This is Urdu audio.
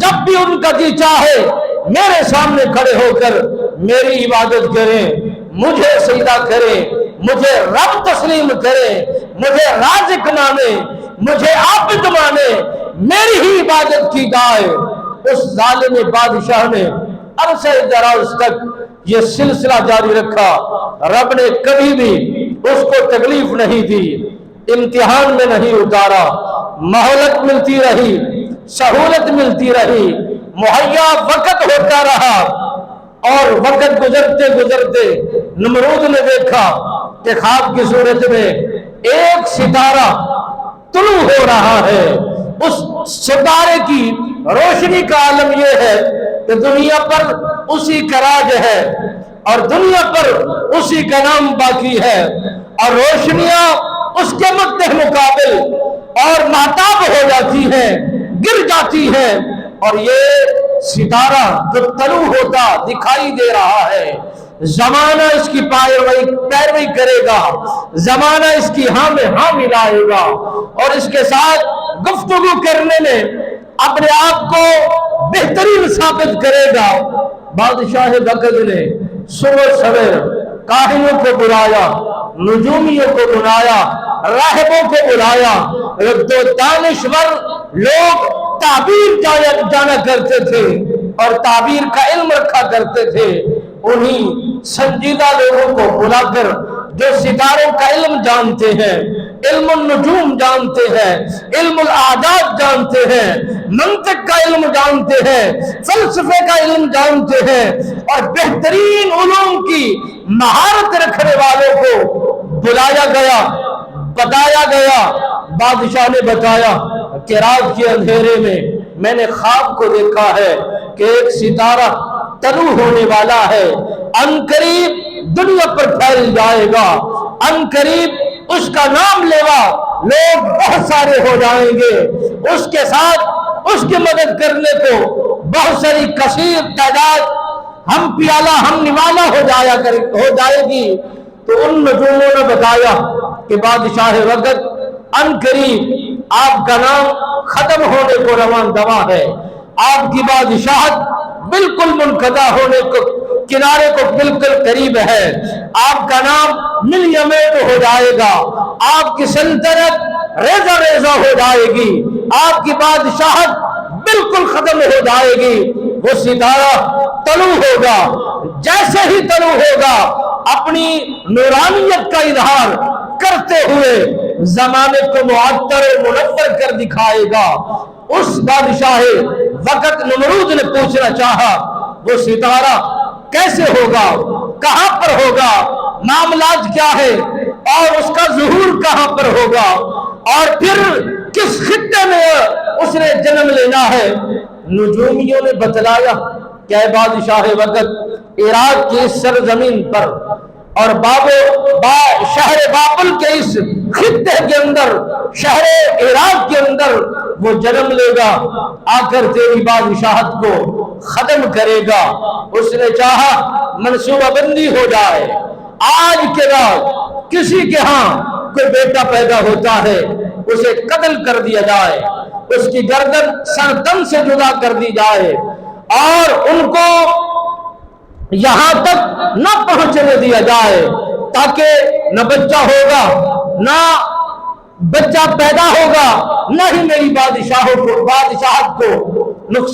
جب بھی ان کا جی چاہے میرے سامنے کھڑے ہو کر میری عبادت کریں، مجھے سجدہ کریں، مجھے رب تسلیم کریں، مجھے رازق مانے، مجھے عابد مانے، میری ہی عبادت کی جائے۔ اس ظالم بادشاہ نے عرصہ دراز تک یہ سلسلہ جاری رکھا، رب نے کبھی بھی اس کو تکلیف نہیں دی، امتحان میں نہیں اتارا، مہلت ملتی رہی، سہولت ملتی رہی، مہیا وقت ہوتا رہا۔ اور وقت گزرتے گزرتے نمرود نے دیکھا کہ خواب کی صورت میں ایک ستارہ طلوع ہو رہا ہے۔ اس ستارے کی روشنی کا عالم یہ ہے کہ دنیا پر اسی کا راج ہے اور دنیا پر اسی کا نام باقی ہے، اور روشنیاں اس کے مد مقابل اور مہتاب ہو جاتی ہیں، گر جاتی ہیں، اور یہ ستارہ جو طلوع ہوتا دکھائی دے رہا ہے، زمانہ اس کی پیروی کرے گا، زمانہ اس کی ہاں میں ہاں ملائے گا، اور اس کے ساتھ گفتگو کرنے میں اپنے آپ کو بہترین ثابت کرے گا۔ بادشاہ وقت نے صبح سویر کاہنوں کو بلایا، نجومیوں کو بلایا، راہبوں کو بلایا، دو دانشور لوگ تعبیر جانا کرتے تھے اور تعبیر کا علم رکھا کرتے تھے، انہی سنجیدہ لوگوں کو بلا کر جو ستاروں کا علم جانتے ہیں، علم النجوم جانتے ہیں، علم الاعداد جانتے ہیں، منطق کا علم جانتے ہیں، فلسفے کا علم جانتے ہیں، اور بہترین علوم کی مہارت رکھنے والوں کو بلایا گیا، بتایا گیا۔ بادشاہ نے بتایا کہ رات کے اندھیرے میں نے خواب کو دیکھا ہے کہ ایک ستارہ طلوع ہونے والا ہے، عنقریب دنیا پر پھیل جائے گا، عنقریب اس کا نام لیوا لوگ بہت سارے ہو جائیں گے، اس کے ساتھ اس کی مدد کرنے کو بہت ساری کثیر تعداد ہم پیالہ ہم نوالا ہو جائے گی۔ تو ان نجوموں نے بتایا کہ بادشاہ وقت عنقریب آپ کا نام ختم ہونے کو رواں دوا ہے، آپ کی بادشاہت بالکل منقطع ہونے کو کنارے کو بالکل قریب ہے، آپ کا نام مل یمید ہو جائے گا، آپ کی سلطنت ریزہ ریزہ ہو جائے گی، آپ کی بادشاہت بالکل ختم ہو جائے گی۔ وہ ستارہ طلوع ہوگا، جیسے ہی طلوع ہوگا اپنی نورانیت کا اظہار کرتے ہوئے زمانے کو معطر و منور کر دکھائے گا۔ اس بادشاہ وقت نمرود نے پوچھنا چاہا وہ ستارہ کیسے ہوگا، کہاں پر ہوگا، معاملات کیا ہے، اور اس کا ظہور کہاں پر ہوگا، اور پھر کس خطے میں اس نے جنم لینا ہے۔ نجومیوں نے بتلایا کہ اے بادشاہ وقت، عراق کی اس سرزمین پر اور شہر بابل کے اس خطے کے اندر، شہر عراق کے اندر وہ جنم لے گا، آ کر تیری بادشاہت کو ختم کرے گا۔ اس نے چاہا منصوبہ بندی ہو جائے، آج کے بعد کسی کے ہاں کوئی بیٹا پیدا ہوتا ہے اسے قتل کر دیا جائے، اس کی گردن سر تن سے جدا کر دی جائے، اور ان کو یہاں تک نہ پہنچنے دیا جائے، تاکہ نہ بچہ ہوگا، نہ بچہ پیدا ہوگا، نہ ہی میری بادشاہت کو نقصان